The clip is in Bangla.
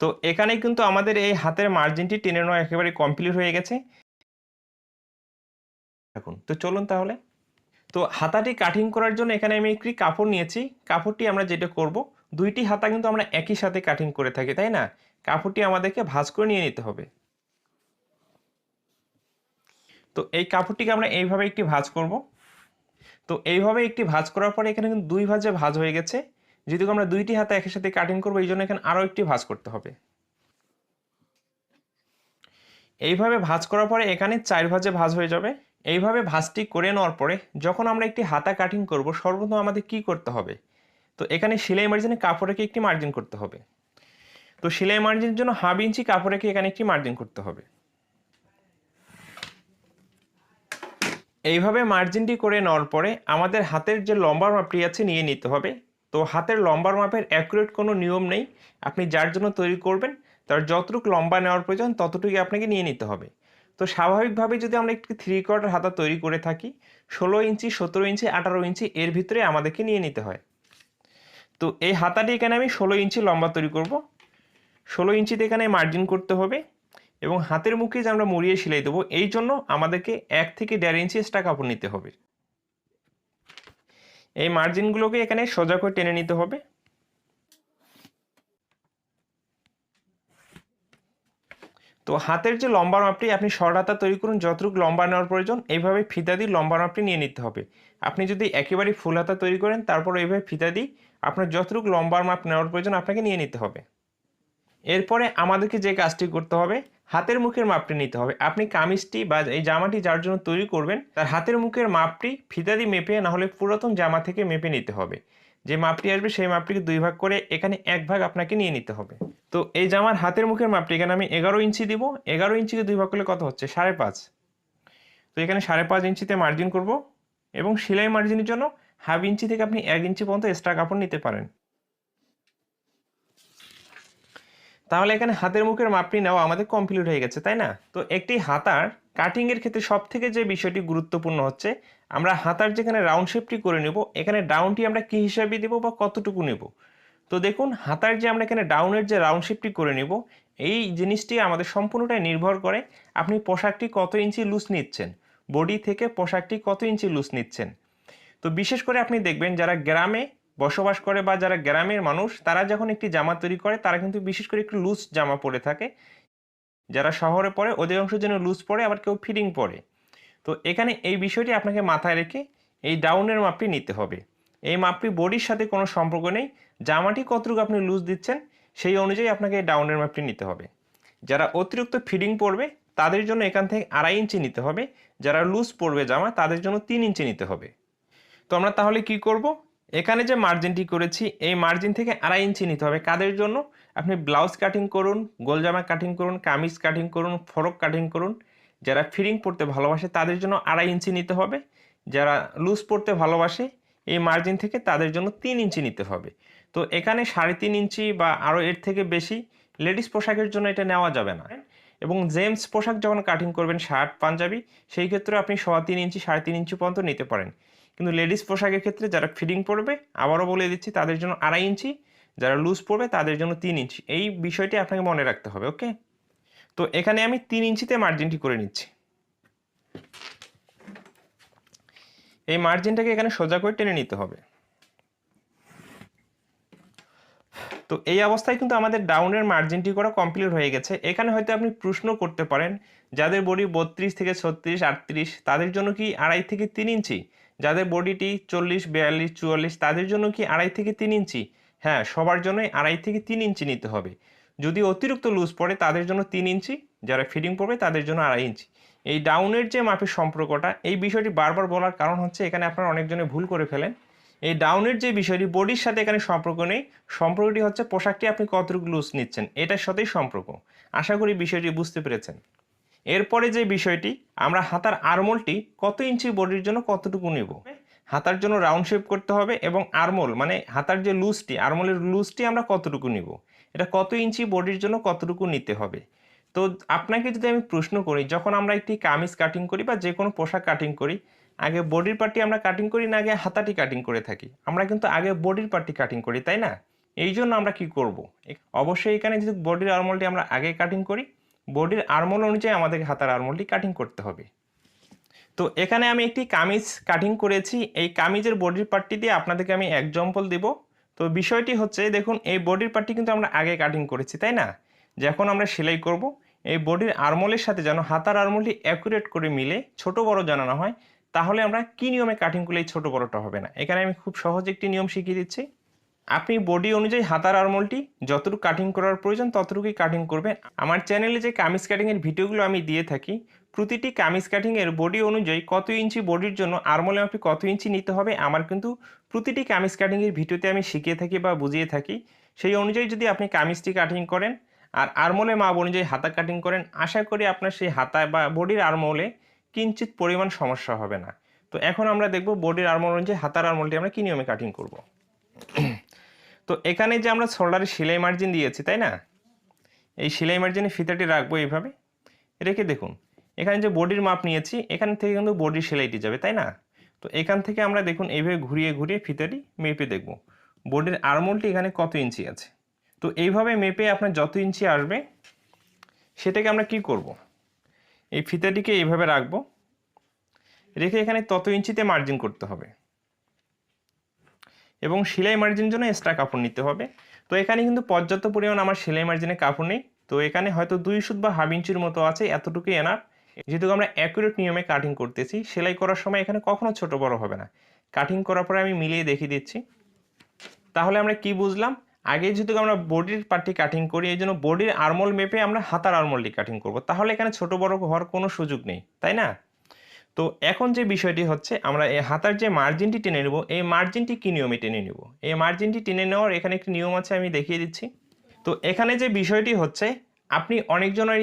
তো এখানে কিন্তু আমাদের এই হাতের মার্জিনটি টেনে নেওয়া একেবারে কমপ্লিট হয়ে গেছে। এখন তো চলুন তাহলে। তো হাতাটি কাটিং করার জন্য এখানে আমি একটি কাপড় নিয়েছি। কাপড়টি আমরা যেটা করব, দুইটি হাতা কিন্তু আমরা একই সাথে কাটিং করে থাকি, তাই না? কাপড়টি আমাদেরকে ভাঁজ করে নিয়ে নিতে হবে। তো এই কাপড়টিকে আমরা এইভাবে একটি ভাঁজ করব। তো এইভাবে একটি ভাঁজ করার পরে এখানে কিন্তু দুই ভাঁজে ভাঁজ হয়ে গেছে। যেহেতু আমরা দুইটি হাতা একই সাথে কাটিং করবো, এই জন্য এখানে আরও একটি ভাঁজ করতে হবে। এইভাবে ভাঁজ করার পরে এখানে 4 ভাঁজে ভাঁজ হয়ে যাবে। এইভাবে ভাঁজটি করে নেওয়ার পরে যখন আমরা একটি হাতা কাটিং করব, সর্বপ্রথম আমাদের কি করতে হবে? তো এখানে সেলাই মার্জিনে কাপড় রেখে একটি মার্জিন করতে হবে। তো সেলাই মার্জিনের জন্য 1/2 ইঞ্চি কাপড় রেখে এখানে একটি মার্জিন করতে হবে। এইভাবে মার্জিনটি করে নেওয়ার পরে আমাদের হাতের যে লম্বার মাপটি আছে নিয়ে নিতে হবে। তো হাতের লম্বার মাপের অ্যাকুরেট কোনো নিয়ম নেই, আপনি যার জন্য তৈরি করবেন তার যতটুকু লম্বা নেওয়ার প্রয়োজন ততটুকুই আপনাকে নিয়ে নিতে হবে। তো স্বাভাবিকভাবে যদি আমরা একটি 3/4 হাতা তৈরি করে থাকি, 16 ইঞ্চি, 17 ইঞ্চি, 18 ইঞ্চি এর ভিতরে আমাদেরকে নিয়ে নিতে হয়। তো এই হাতাটি এখানে আমি 16 ইঞ্চি লম্বা তৈরি করব। 16 ইঞ্চিতে এখানে মার্জিন করতে হবে এবং হাতের মুখে যে আমরা মুড়িয়ে সেলাই দেবো, এই জন্য আমাদেরকে 1 থেকে 1.5 ইঞ্চি এক্সট্রা কাপড় নিতে হবে। এই মার্জিনগুলোকে এখানে সোজা করে টেনে নিতে হবে। তো হাতের যে লম্বা মাপটি, আপনি শর্ট হাতা তৈরি করুন, যতটুকু লম্বা নেওয়ার প্রয়োজন এইভাবে ফিতা দিয়ে লম্বা মাপটি নিয়ে নিতে হবে। আপনি যদি একেবারে ফুল হাতা তৈরি করেন, তারপর এইভাবে ফিতা দিয়ে আপনার যতটুকু লম্বার মাপ নেওয়ার প্রয়োজন আপনাকে নিয়ে নিতে হবে। এরপরে আমাদেরকে যে কাজটি করতে হবে, হাতের মুখের মাপটি নিতে হবে। আপনি কামিজটি বা এই জামাটি যার জন্য তৈরি করবেন, তার হাতের মুখের মাপটি ফিতা দিয়ে মেপে, না হলে পুরাতন জামা থেকে মেপে নিতে হবে। যে মাপটি আসবে সেই মাপটিকে 2 ভাগ করে এখানে 1 ভাগ আপনাকে নিয়ে নিতে হবে। তো এই জামার হাতের মুখের মাপটি এখানে আমি 11 ইঞ্চি দিব। 11 ইঞ্চিকে 2 ভাগ করলে কত হচ্ছে? 5.5। তো এখানে 5.5 ইঞ্চিতে মার্জিন করব এবং সেলাই মার্জিনের জন্য 1/2 ইঞ্চি থেকে আপনি 1 ইঞ্চি পর্যন্ত এক্সট্রা কাপড় নিতে পারেন। তাহলে এখানে হাতের মুখের মাপটি নেওয়া আমাদের কমপ্লিট হয়ে গেছে, তাই না? তো একটি হাতার কাটিংয়ের ক্ষেত্রে সব থেকে যে বিষয়টি গুরুত্বপূর্ণ হচ্ছে, আমরা হাতার যেখানে রাউন্ড শেপটি করে নেব, এখানে ডাউনটি আমরা কি হিসাবে দেব বা কতটুকু নেব। তো দেখুন, হাতার যে আমরা এখানে ডাউনের যে রাউন্ড শেপটি করে নেব, এই জিনিসটি আমাদের সম্পূর্ণটাই নির্ভর করে আপনি পোশাকটি কত ইঞ্চি লুজ নিচ্ছেন, বডি থেকে পোশাকটি কত ইঞ্চি লুজ নিচ্ছেন। তো বিশেষ করে আপনি দেখবেন যারা গ্রামে বসবাস করে বা যারা গ্রামের মানুষ, তারা যখন একটি জামা তৈরি করে তারা কিন্তু বিশেষ করে একটু লুজ জামা পরে থাকে। যারা শহরে পড়ে অধিকাংশ যেন লুজ পরে, আবার কেউ ফিটিং পরে। তো এখানে এই বিষয়টি আপনাকে মাথায় রেখে এই ডাউনের মাপটি নিতে হবে। এই মাপটি বডির সাথে কোনো সম্পর্ক নেই, জামাটি কতটুকু আপনি লুজ দিচ্ছেন সেই অনুযায়ী আপনাকে এই ডাউনের মাপটি নিতে হবে। যারা অতিরিক্ত ফিটিং পরবে তাদের জন্য এখান থেকে 2.5 ইঞ্চি নিতে হবে, যারা লুজ পরবে জামা তাদের জন্য 3 ইঞ্চি নিতে হবে। তো আমরা তাহলে কি করব? এখানে যে মার্জিনটি করেছি এই মার্জিন থেকে 2.5 ইঞ্চি নিতে হবে। কাদের জন্য? আপনি ব্লাউজ কাটিং করুন, গোলজামা কাটিং করুন, কামিজ কাটিং করুন, ফরক কাটিং করুন। যারা ফিটিং পরতে ভালোবাসে তাদের জন্য 2.5 ইঞ্চি নিতে হবে। যারা লুজ পরতে ভালোবাসে এই মার্জিন থেকে তাদের জন্য 3 ইঞ্চি নিতে হবে। তো এখানে 3.5 ইঞ্চি বা আরও এর থেকে বেশি লেডিস পোশাকের জন্য এটা নেওয়া যাবে না। এবং জেন্টস পোশাক যখন কাটিং করবেন, শার্ট পাঞ্জাবি, সেই ক্ষেত্রে আপনি 3.25 ইঞ্চি 3.5 ইঞ্চি পর্যন্ত নিতে পারেন। কিন্তু লেডিস পোশাকের ক্ষেত্রে যারা ফিটিং পরবে, আবারও বলে দিচ্ছি, তাদের জন্য 2.5 ইঞ্চি, যারা লুজ পরবে তাদের জন্য 3 ইঞ্চি। এই বিষয়টি আপনাকে মনে রাখতে হবে, ওকে? তো এখানে আমি 3 ইঞ্চিতে মার্জিনটি করে নিচ্ছি। এই মার্জিনটাকে এখানে সোজা করে টেনে নিতে হবে। তো এই অবস্থায় কিন্তু আমাদের ডাউনের মার্জিনটি করা কমপ্লিট হয়ে গেছে। এখানে হয়তো আপনি প্রশ্ন করতে পারেন, যাদের বডি 32 থেকে 36, 38 তাদের জন্য কি 2.5 থেকে 3 ইঞ্চি? যাদের বডিটি 40, 42, 44 তাদের জন্য কি 2.5 থেকে 3 ইঞ্চি? হ্যাঁ, সবার জন্যই 2.5 থেকে 3 ইঞ্চি নিতে হবে। যদি অতিরিক্ত লুজ পড়ে তাদের জন্য 3 ইঞ্চি, যারা ফিটিং পড়বে তাদের জন্য 2.5 ইঞ্চি। এই ডাউনের যে মাপের সম্পর্কটা, এই বিষয়টি বারবার বলার কারণ হচ্ছে এখানে আপনারা অনেকজনে ভুল করে ফেলেন। এই ডাউনের যে বিষয়টি বডির সাথে এখানে সম্পর্ক নেই, সম্পর্কটি হচ্ছে পোশাকটি আপনি কতটুকু লুজ নিচ্ছেন এটার সাথেই সম্পর্ক। আশা করি বিষয়টি বুঝতে পেরেছেন। এরপরে যে বিষয়টি, আমরা হাতার আরমোলটি কত ইঞ্চি বডির জন্য কতটুকু নেব। হাতার জন্য রাউন্ড শেপ করতে হবে এবং আরমোল মানে হাতার যে লুজটি, আরমোলের লুজটি আমরা কতটুকু নিব, এটা কত ইঞ্চি বডির জন্য কতটুকু নিতে হবে। তো আপনাকে যদি আমি প্রশ্ন করি, যখন আমরা একটি কামিজ কাটিং করি বা যে কোনো পোশাক কাটিং করি, আগে বডির পার্টটি আমরা কাটিং করি না আগে হাতাটি কাটিং করে থাকি? আমরা কিন্তু আগে বডির পার্টটি কাটিং করি, তাই না? এই জন্য আমরা কি করব, অবশ্যই এখানে যদি বডির আর্মহোলটি আমরা আগে কাটিং করি, বডির আর্মহোল অনুযায়ী আমাদের হাতার আর্মহোলটি কাটিং করতে হবে। তো এখানে আমি একটি কামিজ কাটিং করেছি, এই কামিজের বডির পার্টটি দিয়ে আপনাদেরকে আমি এক্সাম্পল দেব। তো বিষয়টি হচ্ছে, দেখুন এই বডির পার্টটি কিন্তু আমরা আগে কাটিং করেছি, তাই না? যখন আমরা সেলাই করব, এই বডির আর্মহোলের সাথে যেন হাতার আর্মহোলটি অ্যাকুরেট করে মিলে ছোট বড় জানানো হয়, তাহলে আমরা কি নিয়মে কাটিং করলে এই ছোট বড়টা হবে না। এখানে আমি খুব সহজ একটি নিয়ম শিখিয়ে দিচ্ছি। আপনি বডি অনুযায়ী হাতার আর্মহোলটি যতটুকু কাটিং করার প্রয়োজন ততটুকুই কাটিং করবেন। আমার চ্যানেলে যে কামিজ কাটিংয়ের ভিডিওগুলো আমি দিয়ে থাকি, প্রতিটি কামিজ কাটিংয়ের বডি অনুযায়ী কত ইঞ্চি বডির জন্য আর্মহোলে আপনি কত ইঞ্চি নিতে হবে, আমার কিন্তু প্রতিটি কামিজ কাটিংয়ের ভিডিওতে আমি শিখিয়ে থাকি বা বুঝিয়ে থাকি। সেই অনুযায়ী যদি আপনি কামিজটি কাটিং করেন আর আর্মহোলে মাপ অনুযায়ী হাতা কাটিং করেন, আশা করি আপনার সেই হাতা বা বডির আর্মহোলে কিঞ্চিত পরিমাণ সমস্যা হবে না। তো এখন আমরা দেখব বডির আর্মহোল অনুযায়ী হাতার আর্মহোলটি আমরা কী নিয়মে কাটিং করব। তো এখানে যে আমরা শোল্ডারে সেলাই মার্জিন দিয়েছি, তাই না? এই সেলাই মার্জিনে ফিতাটি রাখবো এইভাবে রেখে, দেখুন এখানে যে বডির মাপ নিয়েছি, এখান থেকে কিন্তু বডির সেলাইটি যাবে, তাই না? তো এখান থেকে আমরা দেখুন এইভাবে ঘুরিয়ে ঘুরিয়ে ফিতাটি মেপে দেখব বডির আর্মহোলটি এখানে কত ইঞ্চি আছে। তো এইভাবে মেপে আপনার যত ইঞ্চি আসবে সেটাকে আমরা কি করব, এই ফিতাটিকে এইভাবে রাখবো, রেখে এখানে তত ইঞ্চিতে মার্জিন করতে হবে এবং সেলাই মার্জিনের জন্য এক্সট্রা কাপড় নিতে হবে। তো এখানে কিন্তু পর্যাপ্ত পরিমাণ আমার সেলাই মার্জিনে কাপড় নেই, তো এখানে হয়তো 2 সুত বা হাফ ইঞ্চির মতো আছে, এতটুকুই এনাফ। যেহেতু আমরা অ্যাকুরেট নিয়মে কাটিং করতেছি, সেলাই করার সময় এখানে কখনো ছোট বড় হবে না। কাটিং করার পরে আমি মিলিয়ে দেখিয়ে দিচ্ছি। তাহলে আমরা কি বুঝলাম, আগে যেহেতু আমরা বডির পার্টটি কাটিং করি, এই জন্য বডির আর্মহোল মেপে আমরা হাতার আর্মহোলটি কাটিং করব, তাহলে এখানে ছোট বড় হওয়ার কোনো সুযোগ নেই, তাই না? তো এখন যে বিষয়টি হচ্ছে, আমরা এই হাতার যে মার্জিনটি টেনে নেব, এই মার্জিনটি কি নিয়মে টেনে নেব, এই মার্জিনটি টেনে নেওয়ার এখানে একটি নিয়ম আছে, আমি দেখিয়ে দিচ্ছি। তো এখানে যে বিষয়টি হচ্ছে, আপনি অনেকজনের